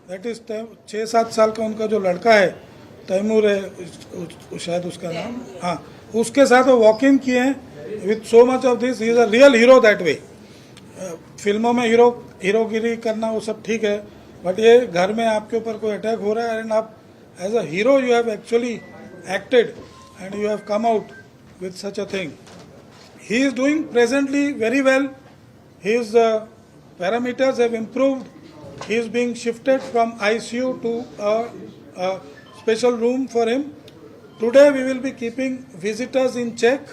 That is 6-7 साल का उनका जो लड़का है, तैमूर है शायद उसका नाम, हाँ, उसके साथ वो वॉक इन किए हैं with so much of this. He is a real hero that way. फिल्मों में हीरोगिरी करना वो सब ठीक है, बट ये घर में आपके ऊपर कोई अटैक हो रहा है एंड आप as a hero you have actually acted and you have come out with such a thing. He is doing presently very well. His parameters have improved. He is being shifted from ICU to a special room for him. Today we will be keeping visitors in check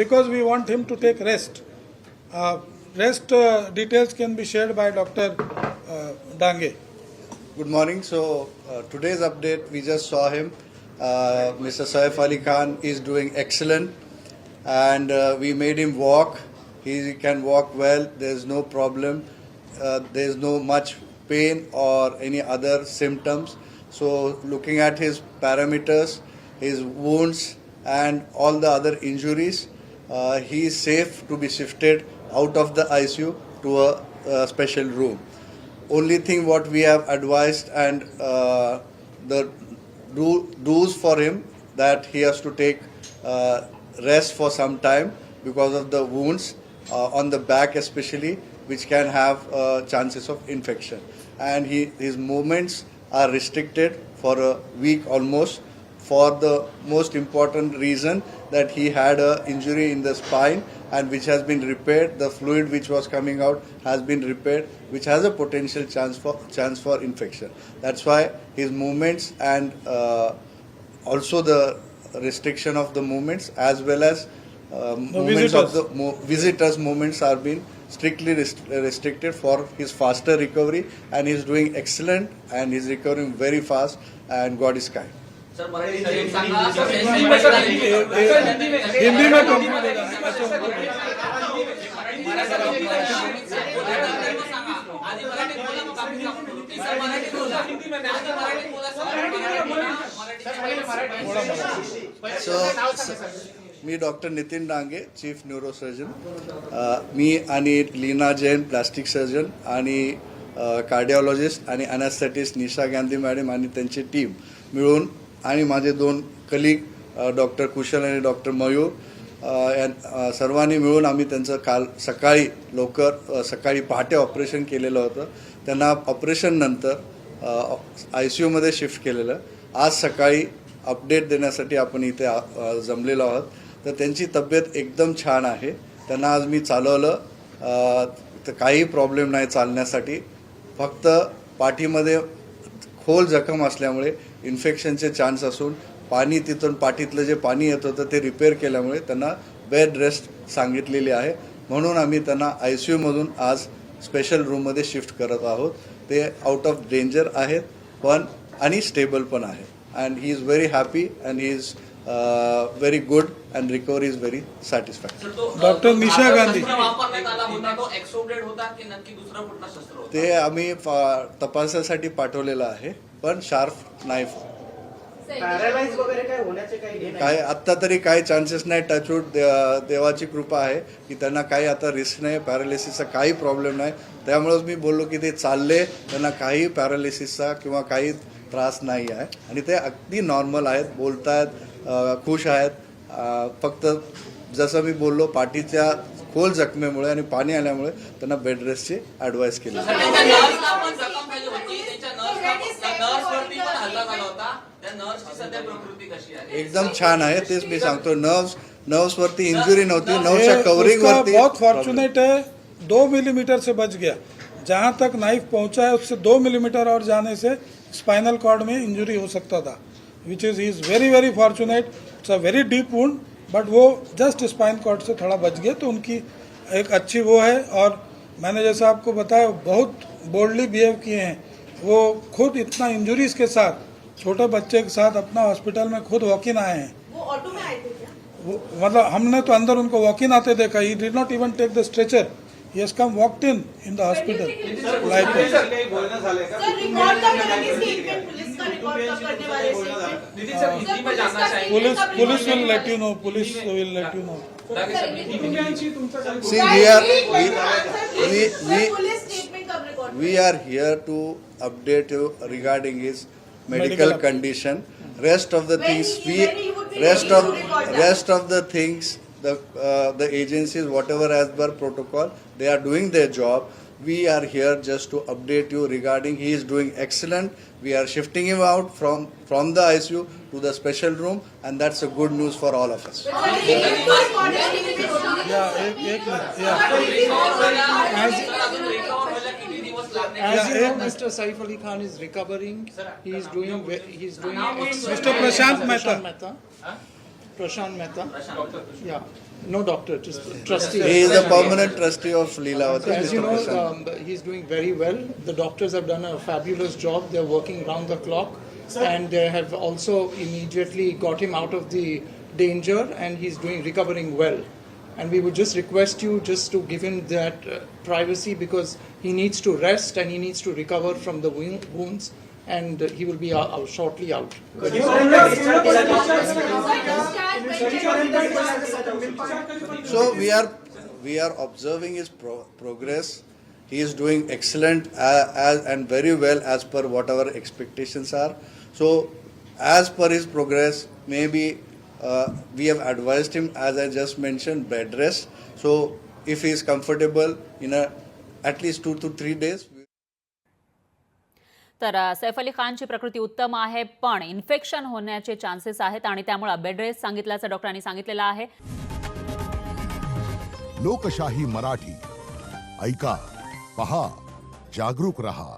because we want him to take rest. Rest details can be shared by Dr. Dange. Good morning. So today's update, we just saw him. Mr. Saif Ali Khan is doing excellent, and we made him walk. He can walk well. There's no problem. There's no much pain or any other symptoms. So looking at his parameters, his wounds and all the other injuries, he is safe to be shifted out of the ICU to a special room. Only thing what we have advised and the do's for him, that he has to take rest for some time because of the wounds on the back especially, which can have chances of infection, and his movements are restricted for a week almost, for the most important reason that he had a injury in the spine, and which has been repaired. The fluid which was coming out has been repaired, which has a potential chance for infection. That's why his movements and also the restriction of the movements as well as movements of the visitors movements are being strictly restricted for his faster recovery, and he is doing excellent and he is recovering very fast, and God is kind. Sir Marathi शरीफ सांगा हिंदी में complete देगा। मी doctor Nitin Dange, chief neurosurgeon. मी आणि Leena Jain, plastic surgeon, आणि cardiologist आणि anaesthetist Nisha Gandhi madam आणि त्यांची टीम मिळून, आणि माझे 2 कलीग डॉक्टर कुशल आणि डॉक्टर मयूर, सर्वांनी मिळून आम्ही त्यांचं काल सकाळी सकाळी पहाटे ऑपरेशन केलेलं होतं. त्यांना ऑपरेशननंतर ICUमध्ये शिफ्ट केलेलं. आज सकाळी अपडेट देण्यासाठी आपण इथे जमलेलो आहोत. तर त्यांची तब्येत एकदम छान आहे. त्यांना आज मी चालवलं, तर काही प्रॉब्लेम नाही चालण्यासाठी. फक्त पाठीमध्ये खोल जखम असल्यामुळे इन्फेक्शनचे चान्स असून पाणी तिथून पाठीतलं जे पाणी येत होतं ते रिपेअर केल्यामुळे त्यांना बेड रेस्ट सांगितलेली आहे. म्हणून आम्ही त्यांना ICUमधून आज स्पेशल रूममध्ये शिफ्ट करत आहोत. ते आउट ऑफ डेंजर आहेत पण आणि स्टेबल पण आहे, and he is very happy and he is very good and recovery is very satisfactory. Doctor Nisha Gandhi, ते आम्ही तपासासाठी पाठवलेलं आहे, पण शार्प नाईफ काय आत्ता तरी काही चान्सेस नाही. टचवूड, देवाची कृपा आहे की त्यांना काही आता रिस्क नाही, पॅरालिसिसचा काही प्रॉब्लेम नाही. त्यामुळेच मी बोललो की ते चालले, त्यांना काही पॅरालिसिसचा किंवा काही त्रास नाही आहे आणि ते अगदी नॉर्मल आहेत, बोलतायत, खुश आहेत. फक्त जसं मी बोललो पाठीच्या खोल जखमेमुळे आणि पाणी आल्यामुळे त्यांना बेड रेस्टची ॲडवाईस केली. एकदम छान आहे. तेच मी सांगतो, नर्व्स वरती इंजुरी नव्हती, नर्व्सच्या कव्हरिंग वरती बहुत फॉर्चुनेट है, 2 मिलीमीटर से बच गया. जहां तक नाइफ पहुंचा है उससे 2 मिलीमीटर और जाने से स्पाइनल कॉर्ड में इंजुरी हो सकता था, which is very very fortunate. It's a very deep wound, but वो जस्ट स्पाइन कॉर्ड से थोड़ा बच गया, तो उनकी एक अच्छी वो है. और मैंने जैसा आपको बताया, बहुत बोल्डली बिहेव किए हैं वो. खुद इतना इंजुरीज के साथ, छोटे बच्चे के साथ अपना हॉस्पिटल में खुद वॉक इन आए हैं. वो ऑटो में आए थे क्या? मतलब हमने तो अंदर उनको वॉक इन आते देखा. He did not even take the stretcher. He has come walked in the hospital like sir record कब करेंगे स्टेटमेंट? पुलिस का रिकॉर्ड कब करने वाले स्टेटमेंट? नितिन सर हिंदी में जानना चाहिए. Police will let you know. Police will let you know. See, we police statement कब record we are here to update you regarding his medical Medical update. condition. Rest of the When things when you would be ready to record that? rest of the things, the agencies, whatever as per protocol, they are doing their job. We are here just to update you regarding he is doing excellent. We are shifting him out from the ICU to the special room, and that's a good news for all of us. Sir, he came to us for the statement. Yeah, एक minute, yeah. Sir, he was As you know, Mr. Saif Ali Khan is recovering. He's doing Mr. Prashant Mehta. Prashant Mehta. Yeah, no doctor, just trustee. He is a permanent trustee of Leelavati. As you Mr. Prashant. know, he's doing very well. The doctors have done a fabulous job. They're working round the clock, and they have also immediately got him out of the danger, and he's recovering well. And we would just request you just to give him that privacy, because he needs to rest and he needs to recover from the wounds, and he will be shortly out. So we are observing his progress. He is doing excellent and very well as per what our expectations are. So as per his progress, maybe we have advised him, as I just mentioned, bed rest. So if he is comfortable in at least 2 to 3 days. तर सैफ अली खानची प्रकृती उत्तम आहे, पण infection होण्याचे chances आहेत आणि त्यामुळे bed rest सांगितल्याचं डॉक्टरांनी सांगितलेलं आहे. लोकशाही मराठी ऐका, पहा, जागरूक रहा.